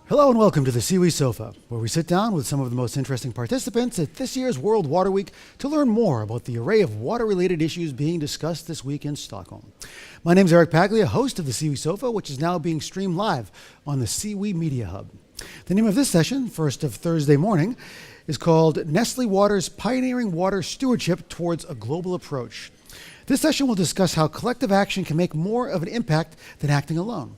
Hello and welcome to the Siwi Sofa, where we sit down with some of the most interesting participants at this year's World Water Week to learn more about the array of water-related issues being discussed this week in Stockholm. My name is Eric Paglia, host of the Siwi Sofa, which is now being streamed live on the Siwi Media Hub. The name of this session, first of Thursday morning, is called Nestlé Waters Pioneering Water Stewardship Towards a Global Approach. This session will discuss how collective action can make more of an impact than acting alone,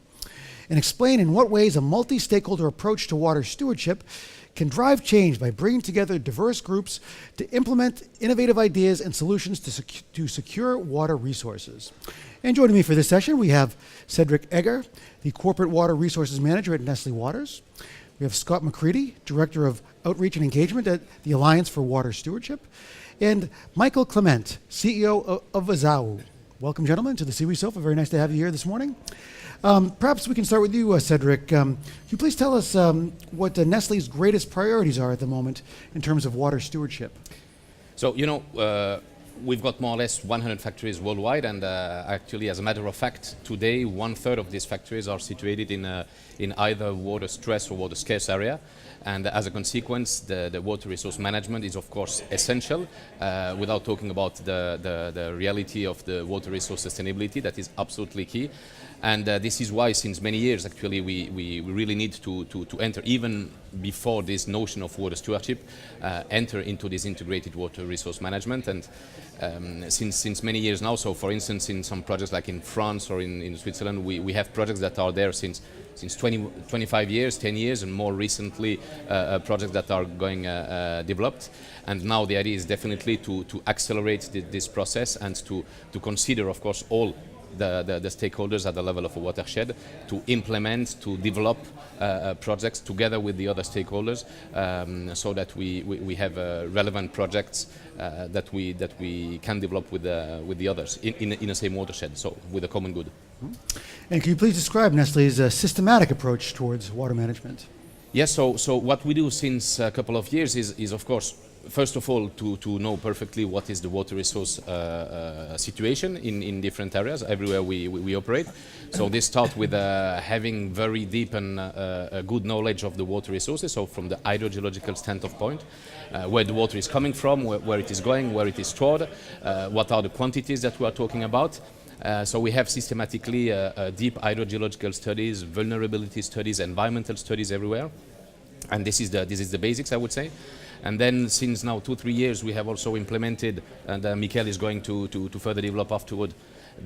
and explain in what ways a multi-stakeholder approach to water stewardship can drive change by bringing together diverse groups to implement innovative ideas and solutions to secure water resources. And joining me for this session, we have Cedric Egger, the Corporate Water Resources Manager at Nestlé Waters. We have Scott McCready, Director of Outreach and Engagement at the Alliance for Water Stewardship, and Michael Clement, CEO of AZAO. Welcome, gentlemen, to the Siwi Sofa. Very nice to have you here this morning. Perhaps we can start with you, Cedric. Can you please tell us what Nestle's greatest priorities are at the moment in terms of water stewardship? So, we've got more or less 100 factories worldwide, and actually, as a matter of fact, today 1/3 of these factories are situated in either water stress or water scarce area. And as a consequence, the water resource management is of course essential, without talking about the reality of the water resource sustainability. That is absolutely key. And this is why, since many years, actually, we really need to enter, even before this notion of water stewardship, enter into this integrated water resource management. And since many years now, so for instance, in some projects like in France or in Switzerland, we have projects that are there since 25 years, 10 years, and more recently projects that are going developed. And now the idea is definitely to accelerate this process and to consider, of course, all the stakeholders at the level of a watershed to implement, to develop projects together with the other stakeholders, so that we have relevant projects that we can develop with the others in the same watershed, so with a common good. And can you please describe Nestle's systematic approach towards water management? Yes, so what we do since a couple of years is of course, first of all, to know perfectly what is the water resource situation in different areas, everywhere we operate. So this starts with having very deep and a good knowledge of the water resources, so from the hydrogeological standpoint, where the water is coming from, where it is going, where it is stored, what are the quantities that we are talking about. So we have systematically deep hydrogeological studies, vulnerability studies, environmental studies everywhere. And this is the basics, I would say. And then since now 2-3 years, we have also implemented, and Michael is going to further develop afterward,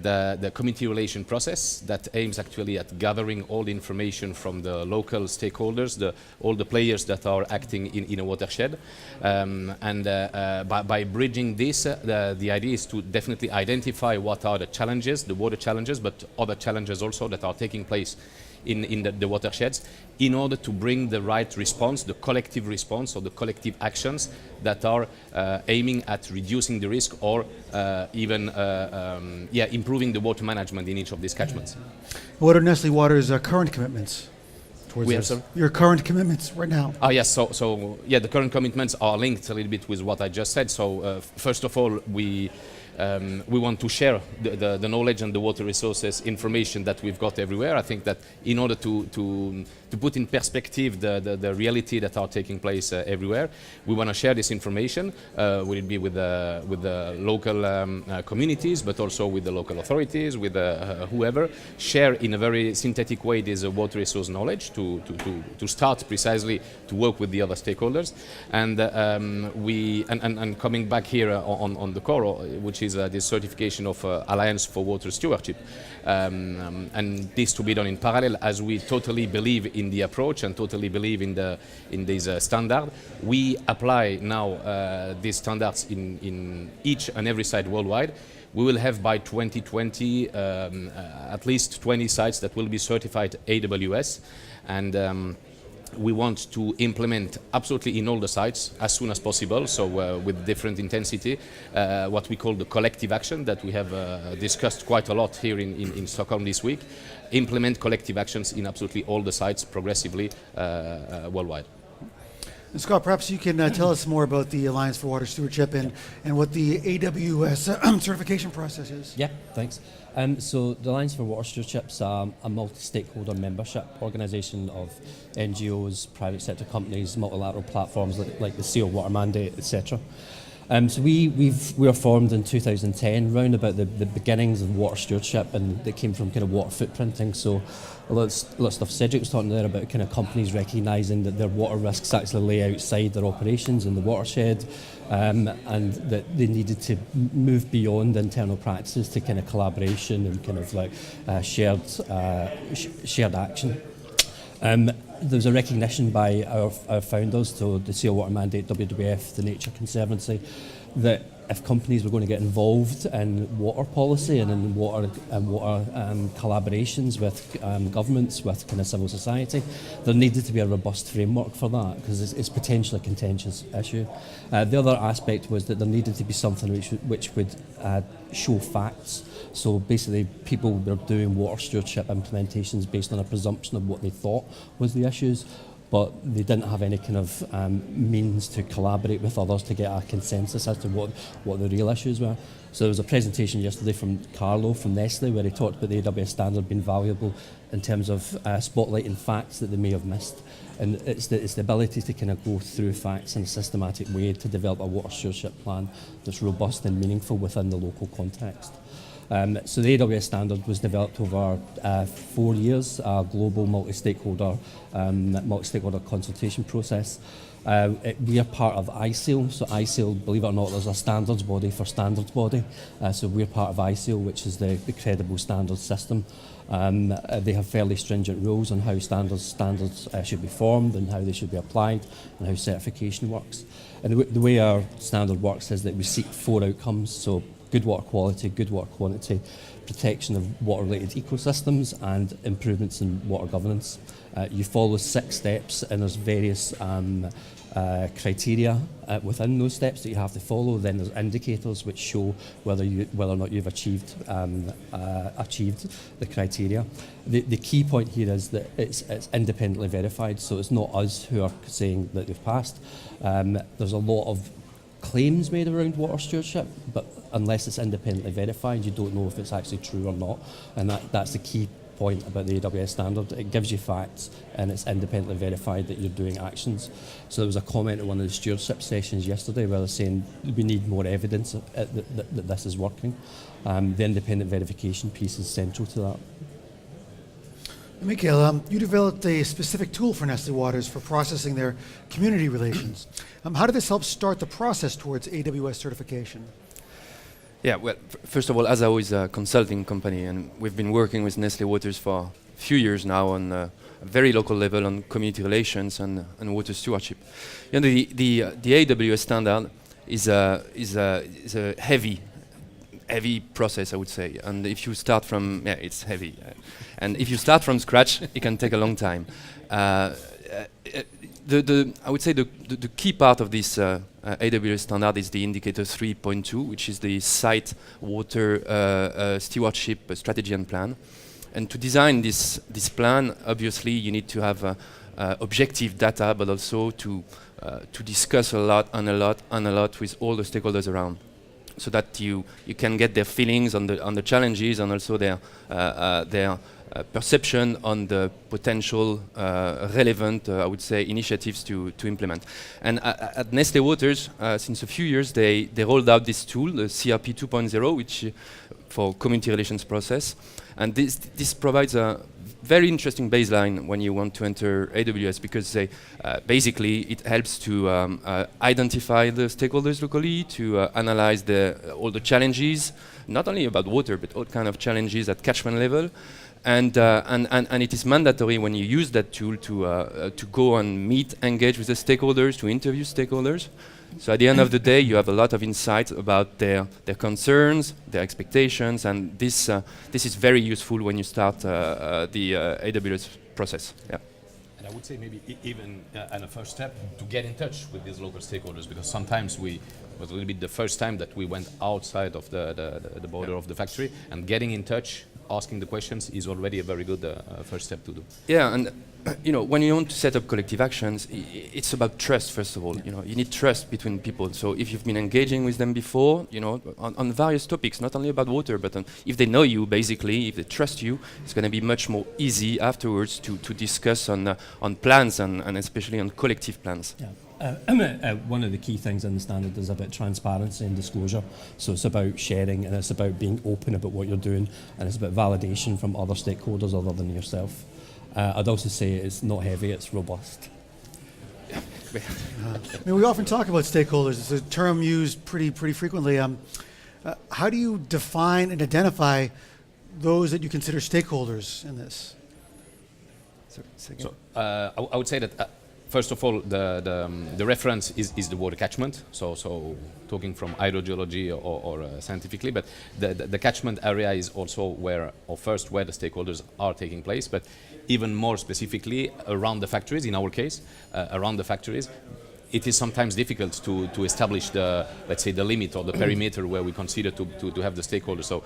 the community relation process that aims actually at gathering all the information from the local stakeholders, all the players that are acting in a watershed. By bridging this, the idea is to definitely identify what are the challenges, the water challenges, but other challenges also that are taking place in the watersheds, in order to bring the right response, the collective response or the collective actions that are aiming at reducing the risk or even improving the water management in each of these catchments. What are Nestlé Waters' current commitments towards this? Your current commitments right now? Yes, so the current commitments are linked a little bit with what I just said. So first of all, we want to share the knowledge and the water resources information that we've got everywhere. I think that in order to put in perspective the reality that are taking place everywhere, we want to share this information. Will it be with the local communities, but also with the local authorities, with whoever. Share in a very synthetic way this water resource knowledge to start precisely to work with the other stakeholders. And coming back here on the core, which is this certification of Alliance for Water Stewardship, and this to be done in parallel, as we totally believe in the approach and totally believe in this standard. We apply now these standards in each and every site worldwide. We will have by 2020 at least 20 sites that will be certified AWS, and we want to implement absolutely in all the sites as soon as possible, so with different intensity, what we call the collective action that we have discussed quite a lot here in Stockholm this week. Implement collective actions in absolutely all the sites progressively worldwide. And Scott, perhaps you can tell us more about the Alliance for Water Stewardship and what the AWS certification process is. Yeah, thanks. So the Alliance for Water Stewardship is a multi-stakeholder membership organisation of NGOs, private sector companies, multilateral platforms like the AZAO Water Mandate, etc. So we were formed in 2010, round about the beginnings of water stewardship, and they came from kind of water footprinting. So a lot of stuff Cedric was talking there about kind of companies recognising that their water risks actually lay outside their operations in the watershed, and that they needed to move beyond internal practices to kind of collaboration and kind of like shared action. There's a recognition by our founders, so the AZAO Water Mandate, WWF, the Nature Conservancy, that if companies were going to get involved in water policy and in water collaborations with governments, with kind of civil society, there needed to be a robust framework for that because it's potentially a contentious issue. The other aspect was that there needed to be something which would show facts. So basically people were doing water stewardship implementations based on a presumption of what they thought was the issues, but they didn't have any kind of means to collaborate with others to get a consensus as to what the real issues were. So there was a presentation yesterday from Carlo from Nestle where he talked about the AWS standard being valuable in terms of spotlighting facts that they may have missed. And it's the ability to kind of go through facts in a systematic way to develop a water stewardship plan that's robust and meaningful within the local context. So the AWS standard was developed over 4 years, a global multi-stakeholder consultation process. We are part of ISAO, so ISAO, believe it or not, there's a standards body for standards body. So we're part of ISAO, which is the credible standards system. They have fairly stringent rules on how standards should be formed and how they should be applied and how certification works. And the way our standard works is that we seek 4 outcomes, so good water quality, good water quantity, protection of water-related ecosystems, and improvements in water governance. You follow 6 steps, and there's various criteria within those steps that you have to follow. Then there's indicators which show whether or not you've achieved the criteria. The key point here is that it's independently verified, so it's not us who are saying that they've passed. There's a lot of claims made around water stewardship, but unless it's independently verified, you don't know if it's actually true or not. And that's the key point about the AWS standard. It gives you facts and it's independently verified that you're doing actions. So there was a comment at one of the stewardship sessions yesterday where they're saying we need more evidence that this is working. The independent verification piece is central to that. Mikhail, you developed a specific tool for Nestlé Waters for processing their community relations. How did this help start the process towards AWS certification? Yeah, well, first of all, AZAO is a consulting company, and we've been working with Nestlé Waters for a few years now on a very local level on community relations and water stewardship. You know, the AWS standard is a heavy process, I would say. And if you start from, it's heavy. And if you start from scratch, it can take a long time. I would say the key part of this AWS standard is the indicator 3.2, which is the site water stewardship strategy and plan. And to design this plan, obviously you need to have objective data, but also to discuss a lot with all the stakeholders around, so that you can get their feelings on the challenges and also their perception on the potential relevant, I would say, initiatives to implement. And at Nestlé Waters, since a few years, they rolled out this tool, the CRP 2.0, which for community relations process. And this provides a very interesting baseline when you want to enter AWS, because basically it helps to identify the stakeholders locally, to analyze all the challenges, not only about water, but all kind of challenges at catchment level. And it is mandatory when you use that tool to go and engage with the stakeholders, to interview stakeholders. So at the end of the day, you have a lot of insight about their concerns, their expectations, and this is very useful when you start the AWS process. Yeah. And I would say maybe even a first step to get in touch with these local stakeholders, because sometimes it was a little bit the first time that we went outside of the border of the factory, and getting in touch, asking the questions is already a very good first step to do. Yeah, and when you want to set up collective actions, it's about trust, first of all. You need trust between people. So if you've been engaging with them before, on various topics, not only about water, but if they know you, basically, if they trust you, it's going to be much more easy afterwards to discuss on plans and especially on collective plans. Yeah. One of the key things in the standard is about transparency and disclosure. So it's about sharing, and it's about being open about what you're doing, and it's about validation from other stakeholders other than yourself. I'd also say it's not heavy, it's robust. We often talk about stakeholders. It's a term used pretty frequently. How do you define and identify those that you consider stakeholders in this? So I would say that first of all, the reference is the water catchment. So talking from hydrogeology or scientifically, but the catchment area is also where the stakeholders are taking place, but even more specifically around the factories. In our case, around the factories, it is sometimes difficult to establish the, let's say, the limit or the perimeter where we consider to have the stakeholders. So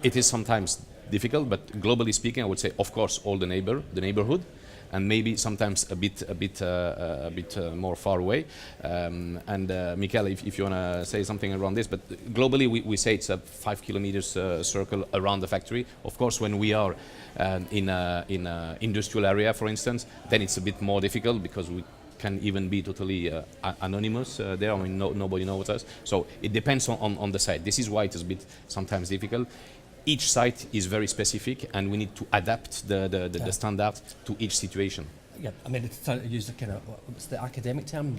it is sometimes difficult, but globally speaking, I would say, of course, all the neighborhood, and maybe sometimes a bit more far away. Michael, if you want to say something around this, but globally we say it's a 5 kilometers circle around the factory. Of course, when we are in a industrial area, for instance, then it's a bit more difficult because we can even be totally anonymous there. I mean, nobody knows us. So it depends on the site. This is why it is a bit sometimes difficult. Each site is very specific, and we need to adapt the standard to each situation. Yeah, I mean, to use the kind of, what's the academic term?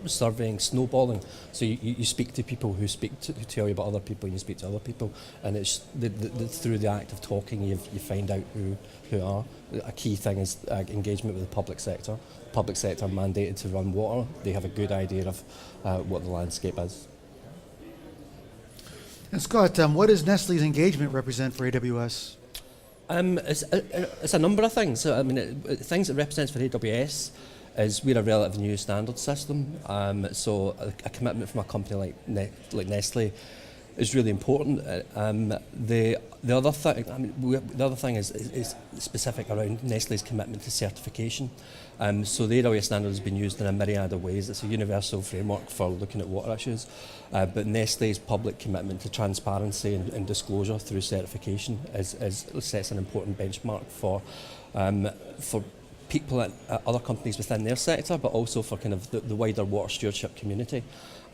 Surveying, snowballing. So you speak to people who tell you about other people, and you speak to other people, and it's through the act of talking you find out who are. A key thing is engagement with the public sector. Public sector mandated to run water. They have a good idea of what the landscape is. And Scott, what does Nestle's engagement represent for AWS? It's a number of things. I mean, things it represents for AWS is we're a relative new standard system. So a commitment from a company like Nestle is really important. The other thing, the other thing is specific around Nestle's commitment to certification. So the AWS standard has been used in a myriad of ways. It's a universal framework for looking at water issues. But Nestle's public commitment to transparency and disclosure through certification sets an important benchmark for people at other companies within their sector, but also for kind of the wider water stewardship community.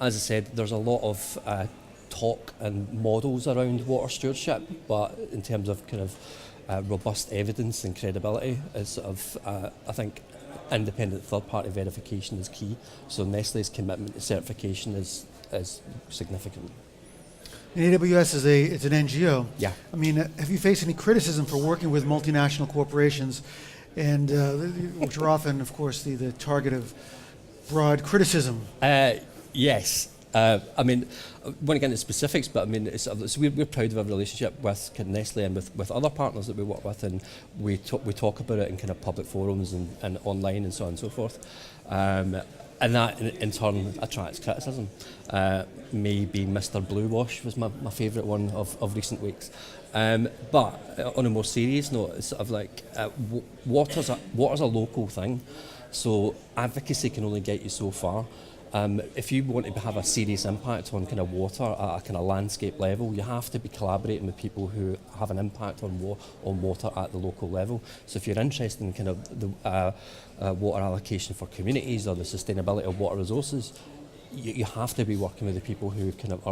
As I said, there's a lot of talk and models around water stewardship, but in terms of kind of robust evidence and credibility, is sort of I think independent third-party verification is key. So Nestle's commitment to certification is significant. And AWS it's an NGO. Yeah. I mean, have you faced any criticism for working with multinational corporations, and which are often, of course, the target of broad criticism? Yes. I mean, I won't get into specifics, but I mean, so we're proud of our relationship with Nestle and with other partners that we work with, and we talk about it in kind of public forums and online and so on and so forth. And that in turn attracts criticism. Maybe Mr. Blue Wash was my favourite one of recent weeks. But on a more serious note, it's sort of like water's a local thing, so advocacy can only get you so far. If you want to have a serious impact on kind of water at a kind of landscape level, you have to be collaborating with people who have an impact on water at the local level. So if you're interested in kind of the water allocation for communities or the sustainability of water resources, you have to be working with the people who kind of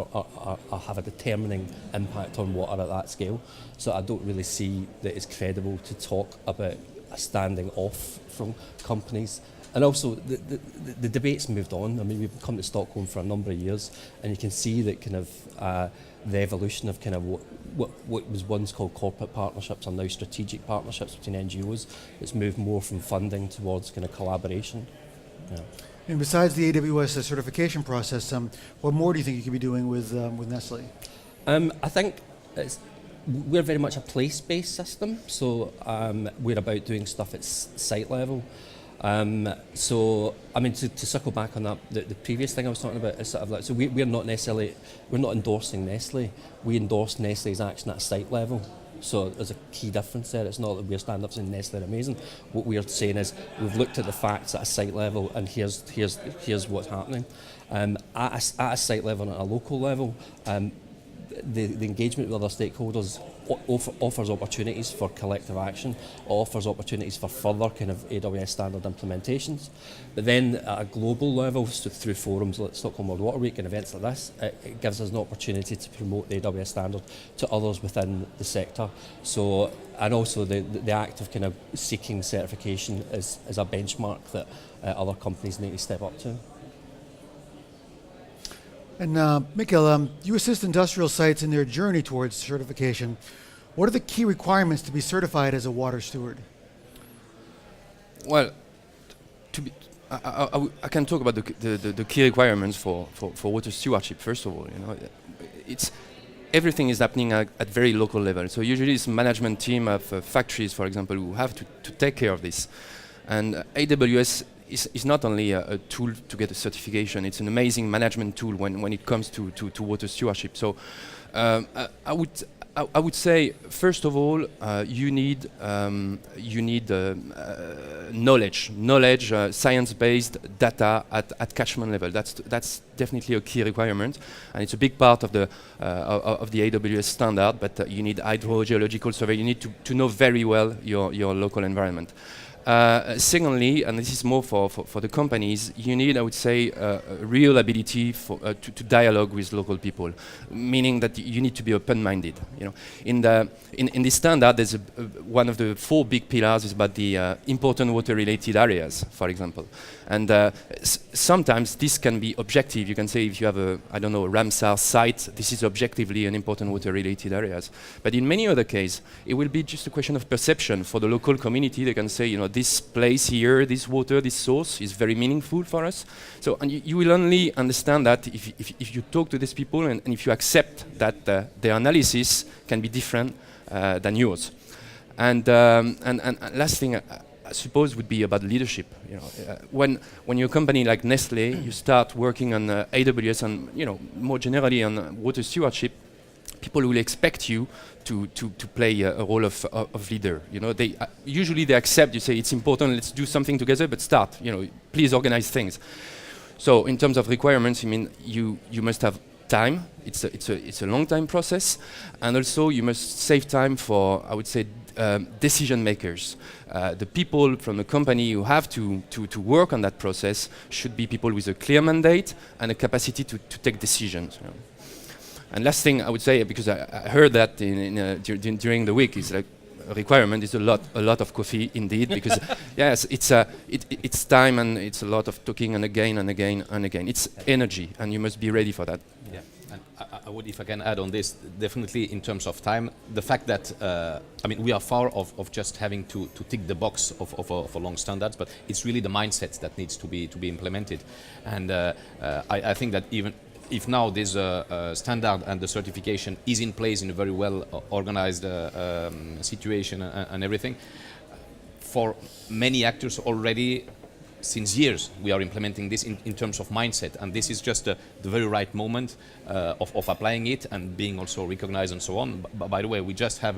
have a determining impact on water at that scale. So I don't really see that it's credible to talk about a standing off from companies. And also, the debate's moved on. I mean, we've come to Stockholm for a number of years, and you can see that kind of the evolution of kind of what was once called corporate partnerships are now strategic partnerships between NGOs. It's moved more from funding towards kind of collaboration. Yeah. And besides the AWS certification process, what more do you think you could be doing with Nestle? I think we're very much a place-based system, so we're about doing stuff at site level. So, I mean, to circle back on that, the previous thing I was talking about is sort of like, so we're not endorsing Nestle. We endorse Nestle's action at a site level. So there's a key difference there. It's not that we're stand up saying Nestle are amazing. What we're saying is we've looked at the facts at a site level, and here's what's happening. At a site level and at a local level, the engagement with other stakeholders offers opportunities for collective action, offers opportunities for further kind of AWS standard implementations. But then at a global level, so through forums like Stockholm World Water Week and events like this, it gives us an opportunity to promote the AWS standard to others within the sector. So, and also the act of kind of seeking certification is a benchmark that other companies need to step up to. And Mikkel, you assist industrial sites in their journey towards certification. What are the key requirements to be certified as a water steward? Well, I can talk about the key requirements for water stewardship. First of all, it's everything is happening at very local level. So usually it's a management team of factories, for example, who have to take care of this. And AWS is not only a tool to get a certification, it's an amazing management tool when it comes to water stewardship. So I would say, first of all, you need knowledge, science-based data at catchment level. That's definitely a key requirement, and it's a big part of the AWS standard. But you need hydrogeological survey. You need to know very well your local environment. Secondly, and this is more for the companies, you need, I would say, a real ability to dialogue with local people, meaning that you need to be open-minded. In this standard, there's one of the 4 big pillars is about the important water-related areas, for example, and sometimes this can be objective. You can say if you have a Ramsar site, this is objectively an important water-related areas. But in many other cases, it will be just a question of perception for the local community. They can say, this place here, this water, this source is very meaningful for us. So, and you will only understand that if you talk to these people and if you accept that their analysis can be different than yours. And last thing, I suppose, would be about leadership. When you're a company like Nestle, you start working on AWS and more generally on water stewardship, people will expect you to play a role of leader. They usually they accept. You say it's important. Let's do something together. But start. Please organize things. So in terms of requirements, I mean you must have time. It's a long time process, and also you must save time for, I would say, decision makers. The people from the company who have to work on that process should be people with a clear mandate and a capacity to take decisions. And last thing I would say, because I heard that during the week, is like a requirement is a lot of coffee indeed, because yes, it's time and it's a lot of talking and again and again and again. It's energy, and you must be ready for that. Yeah, and I would, if I can add on this, definitely in terms of time, the fact that we are far of just having to tick the box of a long standards, but it's really the mindset that needs to be implemented, and I think that even if now this standard and the certification is in place in a very well organized situation and everything, for many actors already since years we are implementing this in terms of mindset, and this is just the very right moment of applying it and being also recognized and so on. By the way, we just have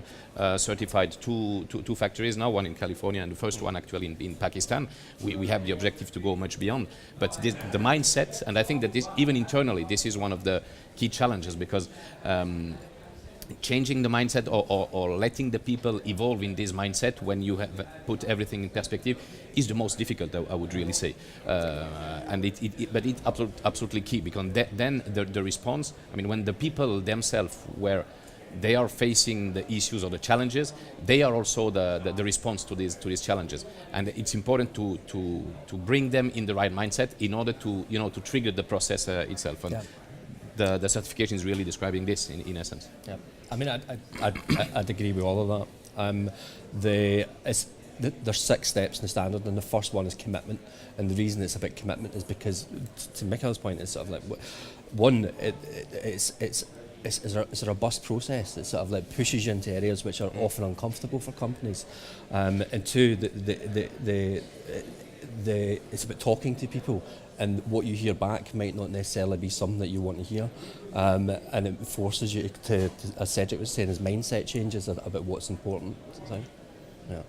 certified two factories now, one in California and the first one actually in Pakistan. We have the objective to go much beyond, but the mindset, and I think that this, even internally, this is one of the key challenges, because changing the mindset or letting the people evolve in this mindset when you have put everything in perspective is the most difficult, I would really say. And but it's absolutely key, because then the response, when the people themselves, where they are facing the issues or the challenges, they are also the response to these challenges, and it's important to bring them in the right mindset in order to trigger the process itself. And the certification is really describing this in essence. Yeah, I'd agree with all of that. There's 6 steps in the standard, and the first one is commitment. And the reason it's about commitment is because, to Mikkel's point, it's sort of like, one, it's a robust process. It sort of like pushes you into areas which are often uncomfortable for companies, and two, it's about talking to people, and what you hear back might not necessarily be something that you want to hear, and it forces you to, as Cedric was saying, his mindset changes about what's important. Yeah.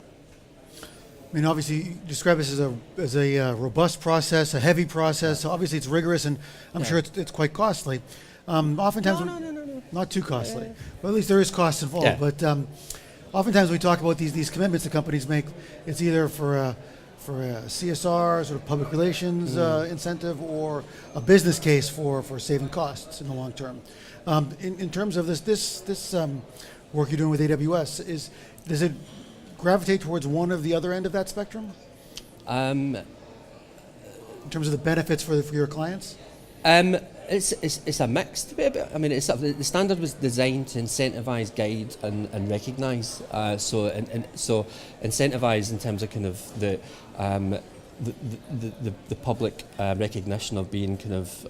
I mean, obviously, you describe this as a robust process, a heavy process. So obviously, it's rigorous, and I'm sure it's quite costly. Oftentimes, No. not too costly, but at least there is costs involved. Yeah. But oftentimes, we talk about these commitments that companies make. It's either for a CSR, sort of public relations incentive, or a business case for saving costs in the long term. In terms of this work you're doing with AWS, does it gravitate towards one of the other end of that spectrum? In terms of the benefits for your clients? It's a mixed bit. I mean, the standard was designed to incentivize, guide, and recognise. So incentivize in terms of kind of the public recognition of being kind of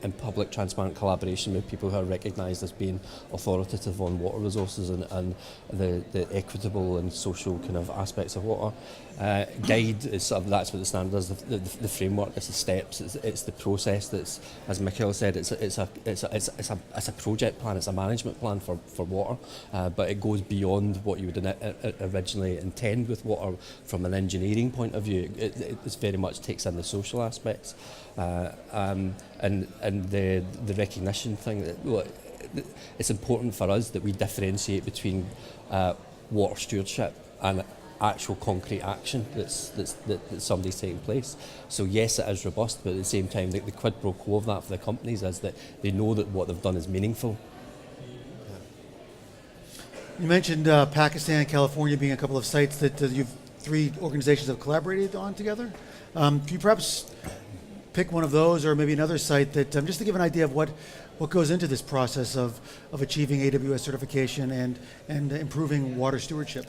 in public transparent collaboration with people who are recognised as being authoritative on water resources and the equitable and social kind of aspects of water. Guide is sort of, that's what the standard is, the framework, it's the steps, it's the process. That's, as Michael said, it's a project plan, it's a management plan for water, but it goes beyond what you would originally intend with water from an engineering point of view. It very much takes in the social aspects, and the recognition thing. It's important for us that we differentiate between water stewardship and actual concrete action that somebody's taking place. So yes, it is robust, but at the same time, the quid pro quo of that for the companies is that they know that what they've done is meaningful. You mentioned Pakistan, California being a couple of sites that you've 3 organizations have collaborated on together. Can you perhaps pick one of those, or maybe another site that just to give an idea of what goes into this process of achieving AWS certification and improving water stewardship?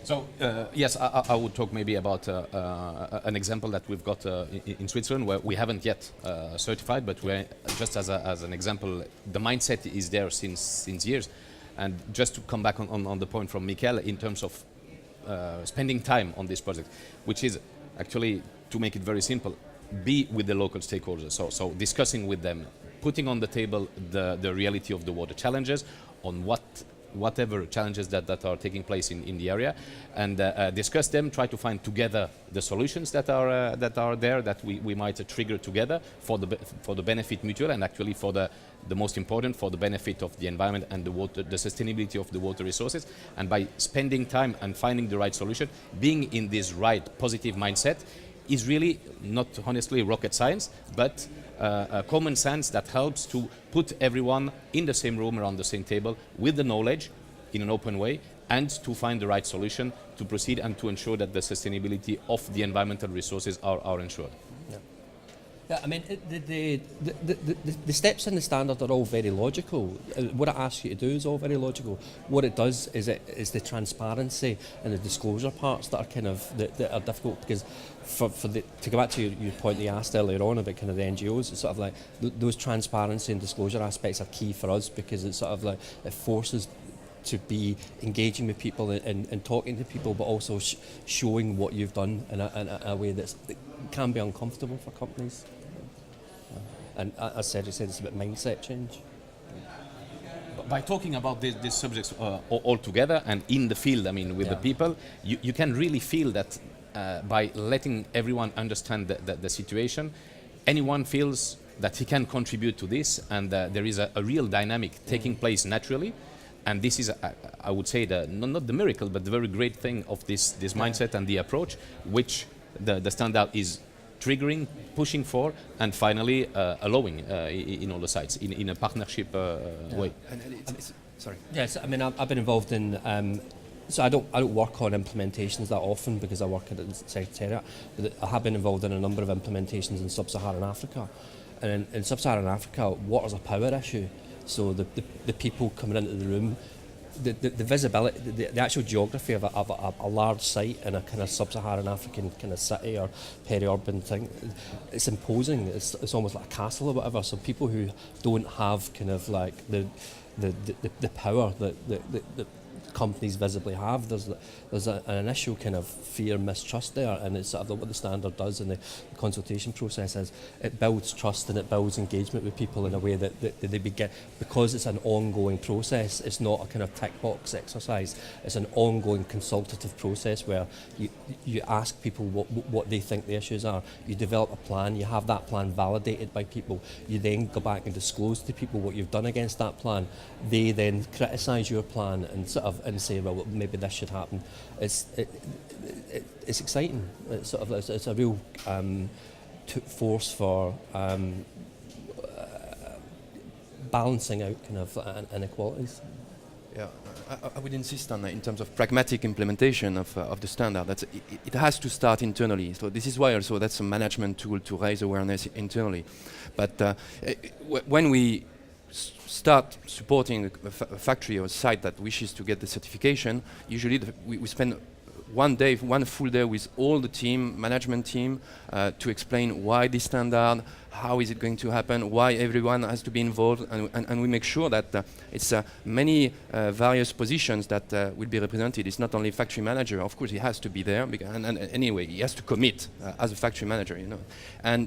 So yes, I would talk maybe about an example that we've got in Switzerland, where we haven't yet certified, but we're just as an example, the mindset is there since years. And just to come back on the point from Michael in terms of spending time on this project, which is actually, to make it very simple, be with the local stakeholders. So discussing with them, putting on the table the reality of the water challenges, on whatever challenges that are taking place in the area, and discuss them, try to find together the solutions that are there, that we might trigger together for the benefit mutual, and actually for the most important, for the benefit of the environment and the water, the sustainability of the water resources. And by spending time and finding the right solution, being in this right positive mindset, is really not honestly rocket science, but common sense that helps to put everyone in the same room around the same table with the knowledge in an open way, and to find the right solution to proceed and to ensure that the sustainability of the environmental resources are ensured. Yeah, I mean, the steps in the standard are all very logical. What it asks you to do is all very logical. What it does is the transparency and the disclosure parts that are kind of that are difficult, because to go back to your point that you asked earlier on about kind of the NGOs, it's sort of like those transparency and disclosure aspects are key for us, because it's sort of like it forces to be engaging with people and talking to people, but also showing what you've done in a way that can be uncomfortable for companies. And as Cedric said, it's about mindset change. By talking about these subjects all together and in the field, I mean, with the people, you can really feel that by letting everyone understand the situation, anyone feels that he can contribute to this, and there is a real dynamic taking place naturally. And this is, I would say, not the miracle, but the very great thing of this mindset and the approach, which the standard is triggering, pushing for, and finally allowing in all the sites in a partnership way. Sorry. Yes, I mean, I've been involved in. So I don't work on implementations that often because I work at the Secretariat, but I have been involved in a number of implementations in Sub-Saharan Africa. And in Sub-Saharan Africa, water's a power issue. So the people coming into the room, the visibility, the actual geography of a large site in a kind of Sub-Saharan African kind of city or peri-urban thing, it's imposing. It's almost like a castle or whatever. So people who don't have kind of like the power that companies visibly have. There's an initial kind of fear, mistrust there, and it's sort of what the standard does in the consultation process is it builds trust and it builds engagement with people in a way that they begin, because it's an ongoing process. It's not a kind of tick box exercise. It's an ongoing consultative process where you ask people what they think the issues are. You develop a plan. You have that plan validated by people. You then go back and disclose to people what you've done against that plan. They then criticise your plan and sort of and say, well, maybe this should happen. It's exciting. It's a real force for balancing out kind of inequalities. Yeah, I would insist on in terms of pragmatic implementation of the standard. It has to start internally. So this is why also that's a management tool to raise awareness internally. But when we start supporting a factory or a site that wishes to get the certification, usually we spend one full day with all the management team, to explain why this standard, how is it going to happen, why everyone has to be involved, and we make sure that it's many various positions that will be represented. It's not only factory manager, of course he has to be there, and anyway he has to commit as a factory manager,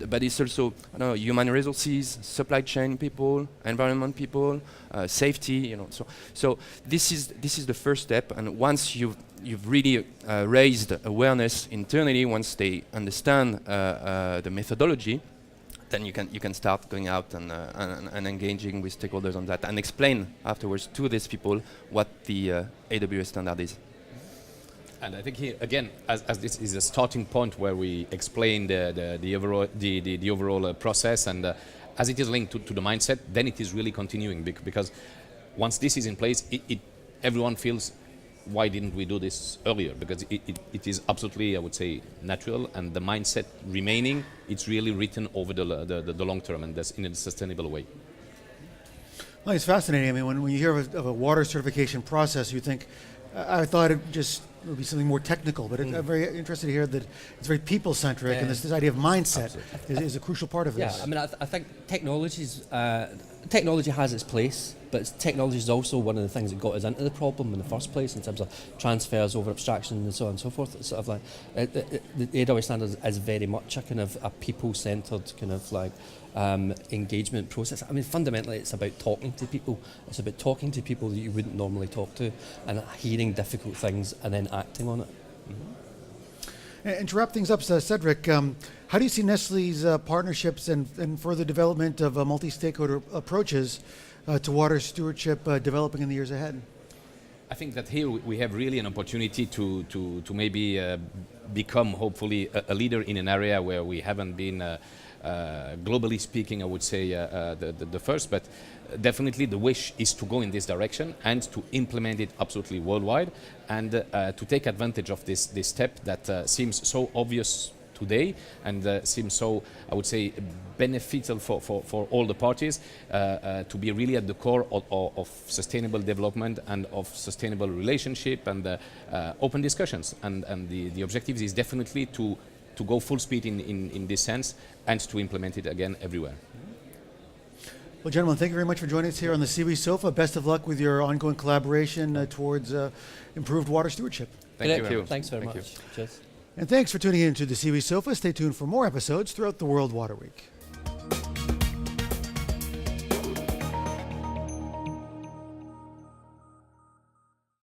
but it's also human resources, supply chain people, environment people, safety, So this is the first step, and once you've really raised awareness internally, once they understand the methodology, then you can start going out and engaging with stakeholders on that and explain afterwards to these people what the AWS standard is. And I think here again, as this is a starting point where we explain the overall process, and as it is linked to the mindset, then it is really continuing because once this is in place, everyone feels, why didn't we do this earlier? Because it is absolutely, I would say, natural, and the mindset remaining, it's really written over the long term, and that's in a sustainable way. Well, it's fascinating. I mean, when you hear of a water certification process, you think, I thought it would be something more technical, but I'm very interested to hear that it's very people-centric, and this idea of mindset is a crucial part of this. Yeah, I mean, I think technology has its place, but technology is also one of the things that got us into the problem in the first place in terms of transfers over abstraction and so on and so forth. It's sort of like the AWS standard is very much a kind of a people-centered kind of like engagement process. I mean, fundamentally, it's about talking to people. It's about talking to people that you wouldn't normally talk to, and hearing difficult things and then acting on it. And to wrap things up, Cedric, how do you see Nestle's partnerships and further development of multi-stakeholder approaches to water stewardship developing in the years ahead? I think that here we have really an opportunity to maybe become, hopefully, a leader in an area where we haven't been, globally speaking, I would say, the first, but definitely the wish is to go in this direction and to implement it absolutely worldwide, and to take advantage of this step that seems so obvious today and seems so, I would say, beneficial for all the parties, to be really at the core of sustainable development and of sustainable relationship and open discussions. And the objective is definitely to go full speed in this sense and to implement it again everywhere. Well, gentlemen, thank you very much for joining us here on the Siwi Sofa. Best of luck with your ongoing collaboration towards improved water stewardship. Thank you. Thanks very much. Cheers. And thanks for tuning in to the Siwi Sofa. Stay tuned for more episodes throughout the World Water Week.